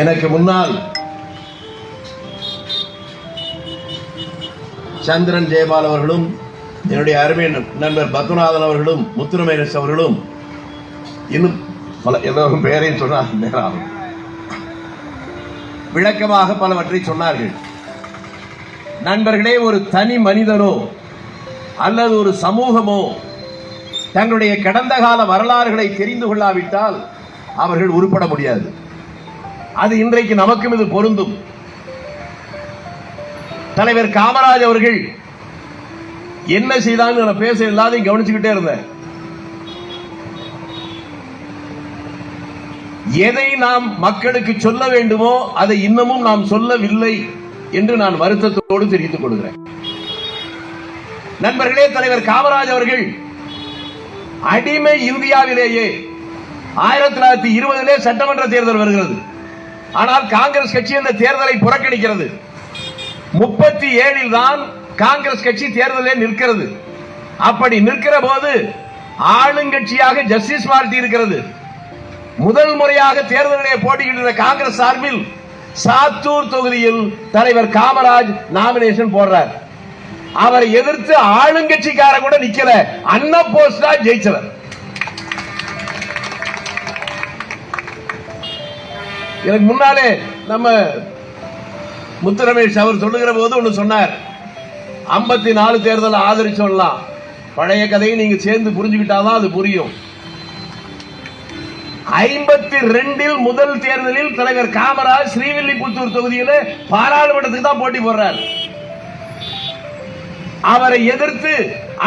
எனக்கு முன்னால் சந்திரன் ஜெயபால் அவர்களும் என்னுடைய அருமை நண்பர் பத்மநாதன் அவர்களும் முத்துரமேனஸ் அவர்களும் இன்னும் பல எல்லோரும் பெயரையும் சொன்னார். நேரம் விளக்கமாக பலவற்றை சொன்னார்கள். நண்பர்களே, ஒரு தனி மனிதனோ அல்லது ஒரு சமூகமோ தங்களுடைய கடந்த கால வரலாறுகளை தெரிந்து கொள்ளாவிட்டால் அவர்கள் உருப்பட முடியாது. அது இன்றைக்கு நமக்கும் இது பொருந்தும். தலைவர் காமராஜ் அவர்கள் என்ன செய்தான்னு நான் பேச எல்லாத்தையும் கவனிச்சுக்கிட்டே இருந்தேன். எதை நாம் மக்களுக்கு சொல்ல வேண்டுமோ அதை இன்னமும் நாம் சொல்லவில்லை என்று நான் வருத்தத்தோடு தெரிவித்துக் கொள்கிறேன். நண்பர்களே, தலைவர் காமராஜ் அவர்கள் அடிமை இந்தியாவிலேயே 1920 சட்டமன்ற தேர்தல் வருகிறது. ஆனால் காங்கிரஸ் கட்சி அந்த தேர்தலை புறக்கணிக்கிறது. 37 தான் காங்கிரஸ் கட்சி தேர்தலில் நிற்கிறது. அப்படி நிற்கிற போது ஆளுங்கட்சியாக ஜஸ்டிஸ் பார்ட்டி இருக்கிறது. முதல் முறையாக தேர்தலிலே போட்டியிடுகிற காங்கிரஸ் சார்பில் சாத்தூர் தொகுதியில் தலைவர் காமராஜ் நாமினேஷன் போடுறார். அவரை எதிர்த்து ஆளுங்கட்சிக்கார கூட நிக்கல, அன்னபோஸ்டா ஜெயிச்சவர். எனக்கு முன்னாலே நம்ம முத்துரமேஷ் அவர் சொல்லுகிற போது ஒன்று சொன்னார். 54 தேர்தல் ஆதரிச்சோம்லாம். பழைய கதையை நீங்க சேர்ந்து புரிஞ்சுக்கிட்டாதான் அது புரியும். 52 முதல் தேர்தலில் தலைவர் காமராஜ் ஸ்ரீவில்லிபுத்தூர் தொகுதியில் பாராளுமன்றத்துக்கு தான் போட்டி போடுறார். அவரை எதிர்த்து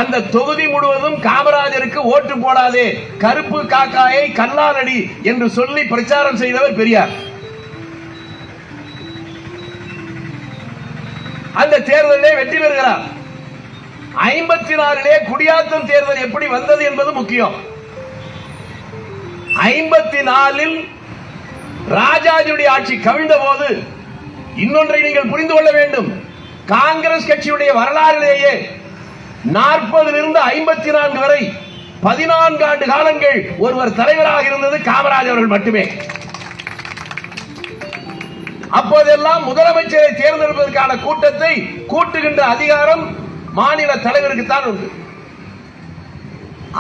அந்த தொகுதி முழுவதும் காமராஜருக்கு ஓட்டு போடாதே, கருப்பு காக்காயை கல்லால் அடி என்று சொல்லி பிரச்சாரம் செய்தவர் பெரியார். அந்த தேர்தலிலே வெற்றி பெறுகிறார். 54 குடியாத்தம் தேர்தல் எப்படி வந்தது என்பது முக்கியம். 54 ராஜாஜியுடைய ஆட்சி கவிழ்ந்த போது இன்னொன்றை நீங்கள் புரிந்து கொள்ள வேண்டும். காங்கிரஸ் கட்சியுடைய வரலாறிலேயே 40 54 வரை 14 ஆண்டு காலங்கள் ஒருவர் தலைவராக இருந்தது காமராஜ் அவர்கள் மட்டுமே. அப்போதெல்லாம் முதலமைச்சரை தேர்ந்தெடுப்பதற்கான கூட்டத்தை கூட்டுகின்ற அதிகாரம் மாநில தலைவருக்கு தான் உண்டு.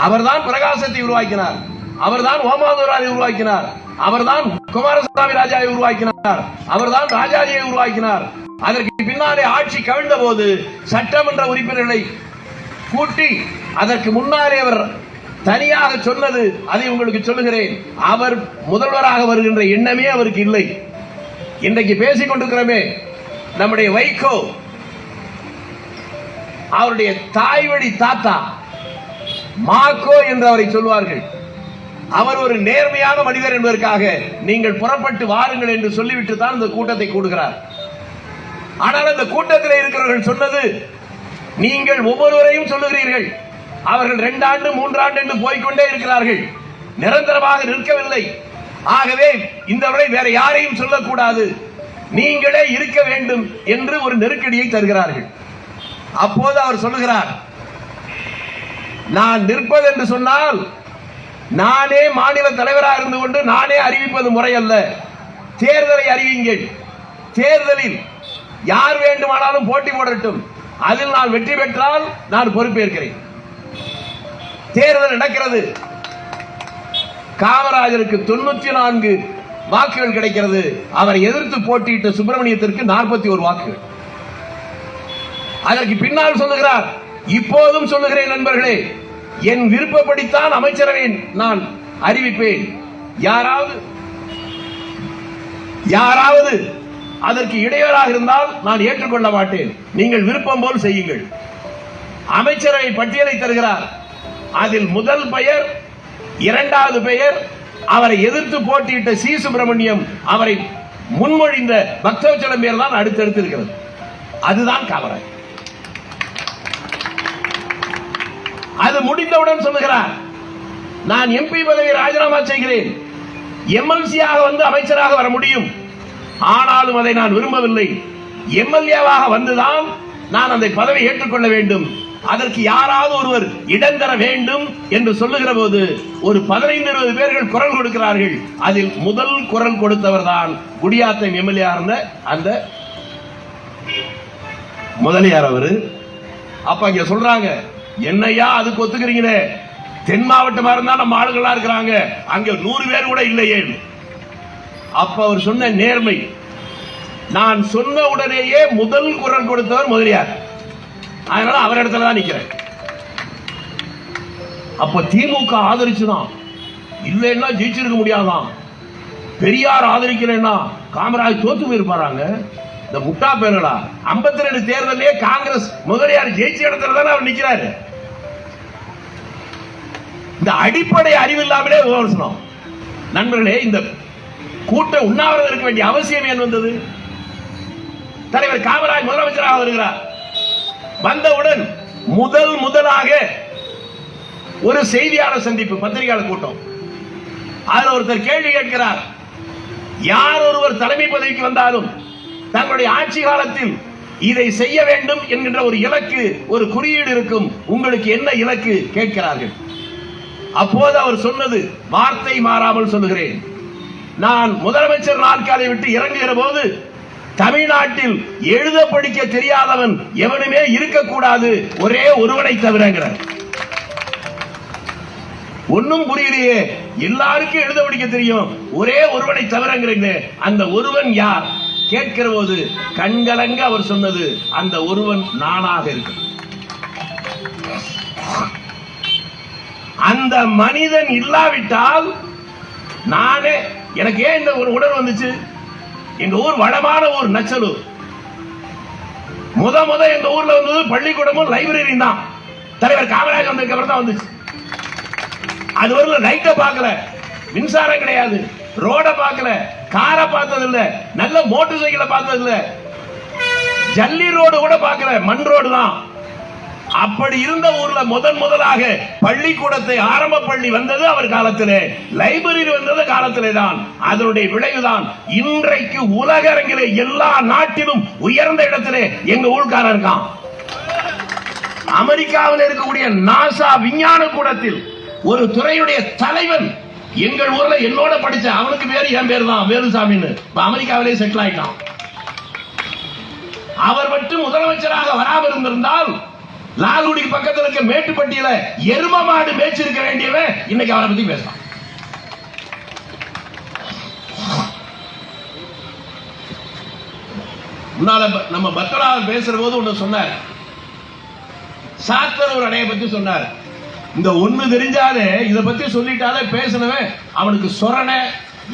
அவர்தான் பிரகாசத்தை உருவாக்கினார், அவர்தான் ஓமாதுராவை உருவாக்கினார், அவர்தான் குமாரசாமி ராஜாவை உருவாக்கினார், அவர்தான் ராஜாஜியை உருவாக்கினார். அதற்கு பின்னாலே ஆட்சி கவிழ்ந்த போது சட்டமன்ற உறுப்பினர்களை கூட்டி அதற்கு முன்னாலே அவர் தனியாக சொன்னது, அதை உங்களுக்கு சொல்லுகிறேன். அவர் முதல்வராக வருகின்ற எண்ணமே அவருக்கு இல்லை. இன்றைக்கு பேசிக் கொண்டிருக்கிறோமே நம்முடைய வைகோ, அவருடைய தாய்வழி தாத்தா மாக்கோ என்று அவரை சொல்வார்கள். அவர் ஒரு நேர்மையான மனிதர் என்பதற்காக நீங்கள் புறப்பட்டு வாருங்கள் என்று சொல்லிவிட்டு தான் இந்த கூட்டத்தை கூடுகிறார். ஆனால் அந்த கூட்டத்தில் இருக்கிறவர்கள் சொன்னது, நீங்கள் ஒவ்வொருவரையும் சொல்லுகிறீர்கள், அவர்கள் 2 ஆண்டு 3 ஆண்டு என்று போய்கொண்டே இருக்கிறார்கள், நிரந்தரமாக நிற்கவில்லை. ஆகவே இந்த முறை வேற யாரையும் சொல்லக்கூடாது, நீங்களே இருக்க வேண்டும் என்று ஒரு நெருக்கடியை தருகிறார்கள். அப்போது அவர் சொல்லுகிறார், நான் நிற்பது என்று சொன்னால் நானே மாநில தலைவராக இருந்து கொண்டு நானே அறிவிப்பது முறையல்ல, தேர்தலை அறிவிங்கள், தேர்தலில் யார் வேண்டுமானாலும் போட்டி போடட்டும், அதில் நான் வெற்றி பெற்றால் நான் பொறுப்பேற்கிறேன். தேர்தல் நடக்கிறது. காமராஜருக்கு 94 வாக்குகள் கிடைக்கிறது. அவரை எதிர்த்து போட்டியிட்ட சுப்பிரமணியத்திற்கு 41 வாக்குகள். அதற்கு பின்னால் சொல்லுகிறார், இப்போதும் சொல்லுகிறேன் நண்பர்களே, என் விருப்பப்படித்தான் அமைச்சரவை நான் அறிவிப்பேன். யாராவது அதற்கு இடையூறாக இருந்தால் நான் ஏற்றுக்கொள்ள மாட்டேன். நீங்கள் விருப்பம் போல் செய்யுங்கள். அமைச்சரவை பட்டியலை தருகிறார். அதில் முதல் பெயர், 2வது பெயர் அவரை எதிர்த்து போட்டியிட்ட சி சுப்பிரமணியம், அவரை முன்மொழிந்த பக்தவச்சலம் பேர் தான் அடுத்தடுத்து இருக்கிறது. அதுதான் காமராஜ். அது முடிந்தவுடன் சொல்லுகிறார், நான் எம்பி பதவியை ராஜினாமா செய்கிறேன், எம்எல்சியாக வந்து அமைச்சராக வர முடியும், ஆனாலும் அதை நான் விரும்பவில்லை, எம்எல்ஏவாக வந்துதான் நான் அந்த பதவியை ஏற்றுக்கொள்ள வேண்டும். அதற்கு யாராவது ஒருவர் இடம் தர வேண்டும் என்று சொல்லுகிற போது ஒரு 15-20 பேர்கள் குரல் கொடுக்கிறார்கள். அதில் முதல் குரல் கொடுத்தவர் தான் குடியாத்தம் எம்எல்ஏ அந்த முதலியார் அவரு. அப்ப இங்க சொல்றாங்க, என்னையா அதுக்கு ஒத்துக்கிறீங்களே, தென் மாவட்டமா இருந்தா நம்ம ஆளுகளா இருக்கிறாங்க, அங்க 100 பேர் கூட இல்லையே. அப்ப அவர் சொன்ன நேர்மை, நான் சொன்ன உடனேயே முதல் குரல் கொடுத்தவர் முதலியார், அதனால அவர் இடத்துல தான் நிக்கிறேன். அப்ப திமுக ஆதரிச்சுதான், இல்லைன்னா ஜெயிச்சிருக்க முடியாதான். பெரியார் ஆதரிக்கிறேன்னா காமராஜ் தோத்து போயிருப்பாராங்க. இந்த முட்டா பேர்களா 52 தேர்தலே காங்கிரஸ் முதலியார் ஜெயிச்ச இடத்துல தானே அவர் நிக்கிறாரு. இந்த அடிப்படை அறிவு இல்லாமலே விமர்சனம். நண்பர்களே, இந்த கூட்ட உண்ணாவிரதம் இருக்க வேண்டிய அவசியம் ஏன் வந்தது? தலைவர் காமராஜ் முதலமைச்சராக வருகிறார். வந்தவுடன் முதலாக ஒரு செய்தியாளர் சந்திப்பு, பத்திரிகையாளர் கூட்டம். அதில் ஒருத்தர் கேள்வி கேட்கிறார், யார் ஒருவர் தலைமை பதவிக்கு வந்தாலும் தங்களுடைய ஆட்சி காலத்தில் இதை செய்ய வேண்டும் என்கின்ற ஒரு இலக்கு, ஒரு குறியீடு இருக்கும், உங்களுக்கு என்ன இலக்கு கேட்கிறார்கள். அப்போது அவர் சொன்னது, வார்த்தை மாறாமல் சொல்லுகிறேன், நான் முதலமைச்சர் நாற்காலியை விட்டு இறங்குகிற போது தமிழ்நாட்டில் எழுத படிக்க தெரியாதவன் எவனுமே இருக்கக்கூடாது, ஒரே ஒருவனை தவிரங்கிறார். ஒன்னும் புரியலையே, எல்லாருக்கும் எழுத படிக்க தெரியும், ஒரே ஒருவனை தவிரங்கிறீங்க, அந்த ஒருவன் யார் கேட்கிற போது கண்கலங்க அவர் சொன்னது, அந்த ஒருவன் நானாக இருக்கு. அந்த மனிதன் இல்லாவிட்டால் நானே, எனக்கு ஏன் இந்த ஒரு உணர்வு வந்துச்சு, எங்க ஊர் வளமான ஊர் நச்சலூர். முத எங்க ஊர்ல வந்தது பள்ளிக்கூடமும் லைப்ரரியும் தான். தலைவர் காமராஜ் வந்ததுக்கு அப்புறம் தான் வந்துச்சு. அது வரல லைட்ட பார்க்கல, மின்சாரம் கிடையாது, ரோட பார்க்கல, காரை பார்த்தது இல்ல, நல்ல மோட்டார் சைக்கிளை பார்த்தது இல்ல, ஜல்லி ரோடு கூட பார்க்கல, மண் ரோடு தான். அப்படி இருந்த ஊர்ல முதலாக பள்ளிக்கூடத்தை ஆரம்ப பள்ளி வந்தது அவர் காலத்திலே, லைப்ரரி வந்தது காலத்திலே தான். அதனுடைய விளைவுதான் இன்றைக்கு உலக அரங்கிலே எல்லா நாட்டிலும் உயர்ந்த இடத்திலே எங்க ஊர்க்காரன் இருக்கான். அமெரிக்காவில் இருக்கக்கூடிய நாசா விஞ்ஞான கூடத்தில் ஒரு துறையுடைய தலைவன் எங்கள் ஊர்ல என்னோட படிச்ச, அவனுக்கு பேரு என் பேர் தான், வேலுசாமின்னு, அமெரிக்காவிலே செட்டில் ஆயிட்டான். அவர் மட்டும் முதலமைச்சராக வராமல் இருந்திருந்தால் லால்குடிக்கு பக்கத்தில் இருக்க மேட்டுப்பட்டியில எரும மாடு மேய்ச்சிருக்க வேண்டியவன் இன்னைக்கு அவரை பத்தி பேசலாம். முன்னால நம்ம பத்மநாபன் பேசுற போது ஒண்ணு சொன்னார், சாத்தனூர் அணையை பத்தி சொன்னார். இந்த ஒண்ணு தெரிஞ்சாலே, இதை பத்தி சொல்லிட்டாலே பேசினவன் அவனுக்கு சொரணை,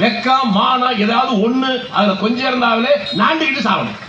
வெக்கம், மானம் ஏதாவது ஒண்ணு அதுல கொஞ்சம் இருந்தாலே நாண்டுகிட்டு சாவணும்.